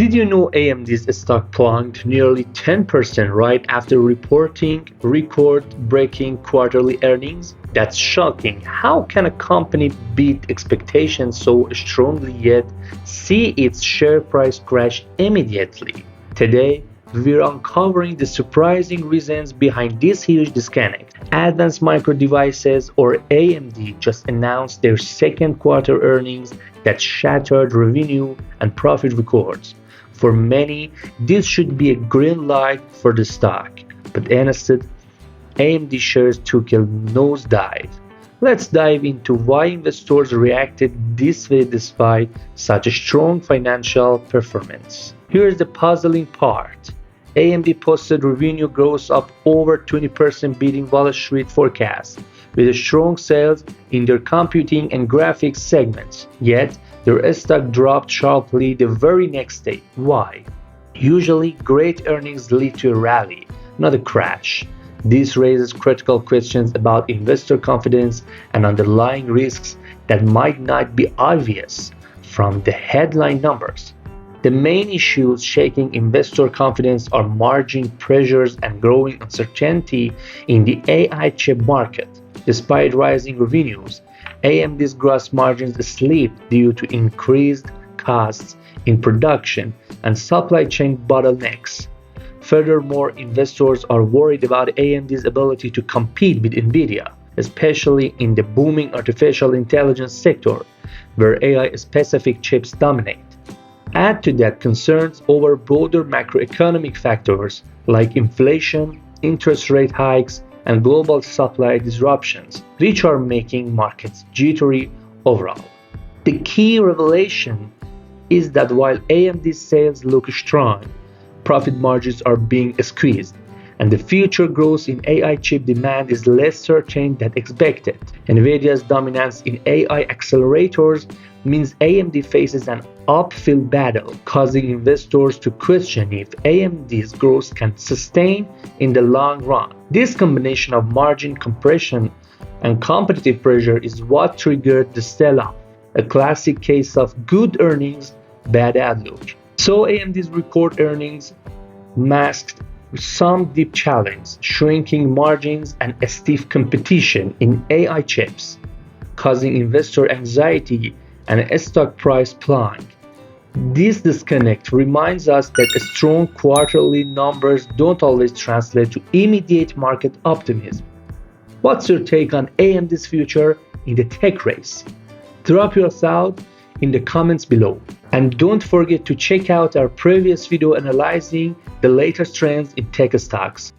Did you know AMD's stock plunged nearly 10% right after reporting record-breaking quarterly earnings? That's shocking. How can a company beat expectations so strongly yet see its share price crash immediately? Today, we're uncovering the surprising reasons behind this huge disconnect. Advanced Micro Devices, or AMD, just announced their second quarter earnings that shattered revenue and profit records. For many, this should be a green light for the stock, but instead, AMD shares took a nosedive. Let's dive into why investors reacted this way despite such a strong financial performance. Here's the puzzling part. AMD posted revenue growth of over 20%, beating Wall Street forecasts, with strong sales in their computing and graphics segments. Yet, their stock dropped sharply the very next day. Why? Usually, great earnings lead to a rally, not a crash. This raises critical questions about investor confidence and underlying risks that might not be obvious from the headline numbers. The main issues shaking investor confidence are margin pressures and growing uncertainty in the AI chip market. Despite rising revenues, AMD's gross margins slipped due to increased costs in production and supply chain bottlenecks. Furthermore, investors are worried about AMD's ability to compete with NVIDIA, especially in the booming artificial intelligence sector, where AI-specific chips dominate. Add to that concerns over broader macroeconomic factors like inflation, interest rate hikes, and global supply disruptions, which are making markets jittery overall. The key revelation is that while AMD's sales look strong, profit margins are being squeezed, and the future growth in AI chip demand is less certain than expected. NVIDIA's dominance in AI accelerators means AMD faces an uphill battle, causing investors to question if AMD's growth can sustain in the long run. This combination of margin compression and competitive pressure is what triggered the sell-off, a classic case of good earnings, bad outlook. So AMD's record earnings masked some deep challenge, shrinking margins and a stiff competition in AI chips, causing investor anxiety and a stock price plunge. This disconnect reminds us that strong quarterly numbers don't always translate to immediate market optimism. What's your take on AMD's future in the tech race? Drop your thought in the comments below. And don't forget to check out our previous video analyzing the latest trends in tech stocks.